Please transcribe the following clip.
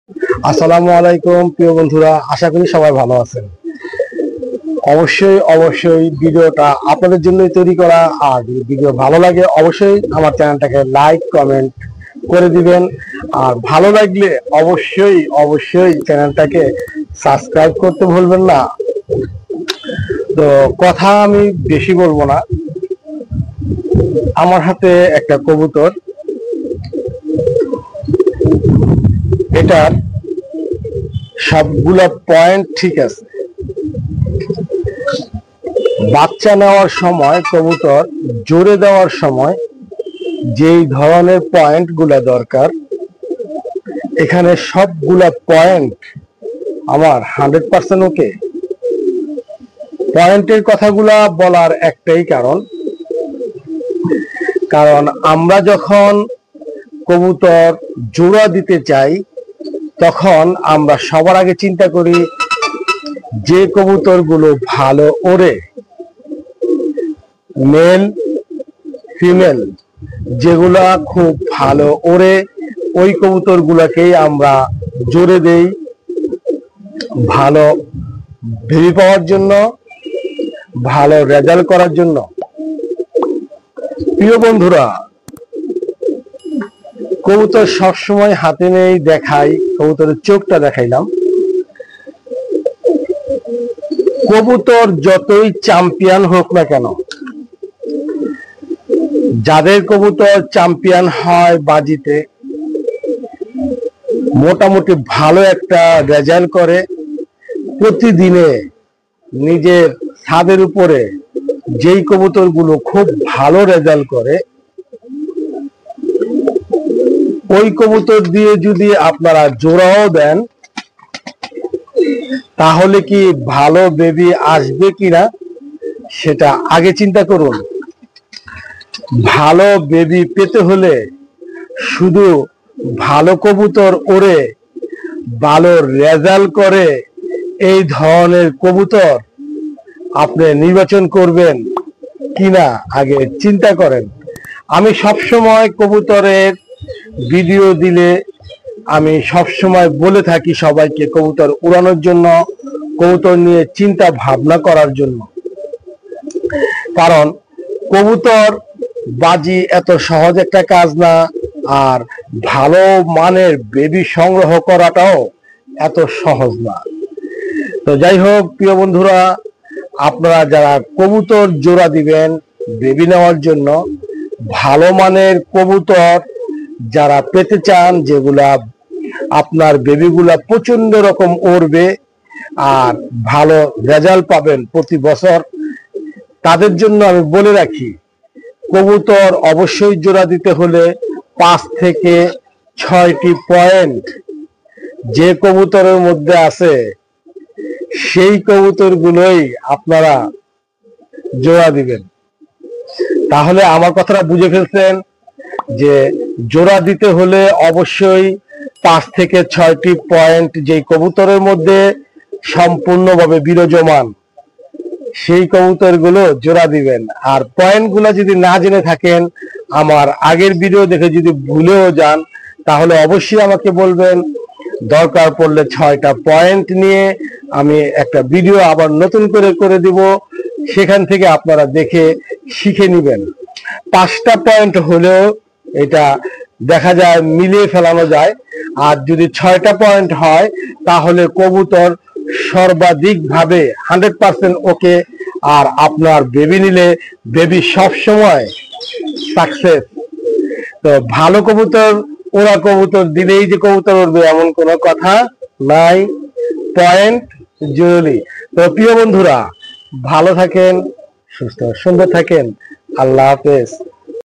আসসালামু আলাইকুম প্রিয় বন্ধুরা, আশা করি সবাই ভালো আছেন। অবশ্যই অবশ্যই ভিডিওটা আপনাদের জন্যই তৈরি করা, আর যদি ভিডিও ভালো লাগে অবশ্যই আমার চ্যানেলটাকে লাইক কমেন্ট করে দিবেন। আর ভালো লাগলে অবশ্যই অবশ্যই চ্যানেলটাকে সাবস্ক্রাইব করতে ভুলবেন না। তো কথা আমি বেশি বলবো না। আমার হাতে একটা কবুতর, এটার সবগুলা পয়েন্ট ঠিক আছে। বাচ্চা নেওয়ার সময় কবুতর জোরে দেওয়ার সময় যেই ধরনের পয়েন্ট গুলা দরকার, এখানে সবগুলা পয়েন্ট আমার 100% ওকে। পয়েন্টের কথাগুলা বলার একটাই কারণ আমরা যখন কবুতর জোড়া দিতে চাই তখন আমরা সবার আগে চিন্তা করি যে কবুতরগুলো ভালো ওড়ে, মেল ফিমেল যেগুলা খুব ভালো ওড়ে ওই কবুতরগুলাকেই আমরা জোরে দেই ভালো ভেবি পাওয়ার জন্য, ভালো রেজাল্ট করার জন্য। প্রিয় বন্ধুরা, কবুতর সবসময় হাতে নেই দেখাই, কবুতরের চোখটা দেখাইলাম। কবুতর যতই চ্যাম্পিয়ন হোক না কেন, যাদের কবুতর চ্যাম্পিয়ন হয় বাজিতে, মোটামুটি ভালো একটা রেজাল্ট করে, প্রতিদিনে নিজের ছাদের উপরে যেই কবুতরগুলো খুব ভালো রেজাল্ট করে, ওই কবুতর দিয়ে যদি আপনারা জোড়াও দেন তাহলে কি ভালো বেবি আসবে কিনা সেটা আগে চিন্তা করুন। ভালো বেবি পেতে হলে শুধু ভালো কবুতর ওড়ে ভালো রেজাল্ট করে এই ধরনের কবুতর আপনি নির্বাচন করবেন কিনা আগে চিন্তা করেন। আমি সবসময় কবুতরের ভিডিও দিলে আমি সবসময় বলে থাকি সবাইকে কবুতর উড়ানোর জন্য, কবুতর নিয়ে চিন্তা ভাবনা করার জন্য। কারণ কবুতর বাজি এত সহজ একটা কাজ না, আর ভালো মানের বেবি সংগ্রহ করাটাও এত সহজ না। তো যাই হোক প্রিয় বন্ধুরা, আপনারা যারা কবুতর জোড়া দিবেন বেবি নেওয়ার জন্য, ভালো মানের কবুতর যারা পেতে চান, যেগুলা আপনার বেবিগুলা প্রচন্ড রকম উড়বে আর ভালো রেজাল্ট পাবেন প্রতি বছর, তাদের জন্য আমি বলে রাখি কবুতর অবশ্যই জোড়া দিতে হলে 5 থেকে 6টি পয়েন্ট যে কবুতরের মধ্যে আছে সেই কবুতরগুলোই আপনারা জোড়া দিবেন। তাহলে আমার কথাটা বুঝে ফেলছেন যে জোড়া দিতে হলে অবশ্যই 5 থেকে 6টি পয়েন্ট যেই কবুতরের মধ্যে সম্পূর্ণভাবে বিরাজমান সেই কবুতরগুলো জোড়া দিবেন। আর পয়েন্টগুলো যদি না জেনে থাকেন, আমার আগের ভিডিও দেখে যদি ভুলেও যান, তাহলে অবশ্যই আমাকে বলবেন। দরকার পড়লে 6টা পয়েন্ট নিয়ে আমি একটা ভিডিও আবার নতুন করে দিব, সেখান থেকে আপনারা দেখে শিখে নেবেন। 5টা পয়েন্ট হলেও এটা দেখা যায় মিলিয়ে ফেলানো যায়, আর যদি 6টা পয়েন্ট হয় তাহলে কবুতর সর্বাধিক ভাবে 100% ওকে। আর আপনার বেবি নিলে বেবি সব সময় সাকসেস। তো ভালো কবুতর ওরা কবুতর দিলেই যে কবুতর উঠবে এমন কোনো কথা নাই, পয়েন্ট জরুরি। তো প্রিয় বন্ধুরা, ভালো থাকেন, সুস্থ সুন্দর থাকেন। আল্লাহ হাফেজ।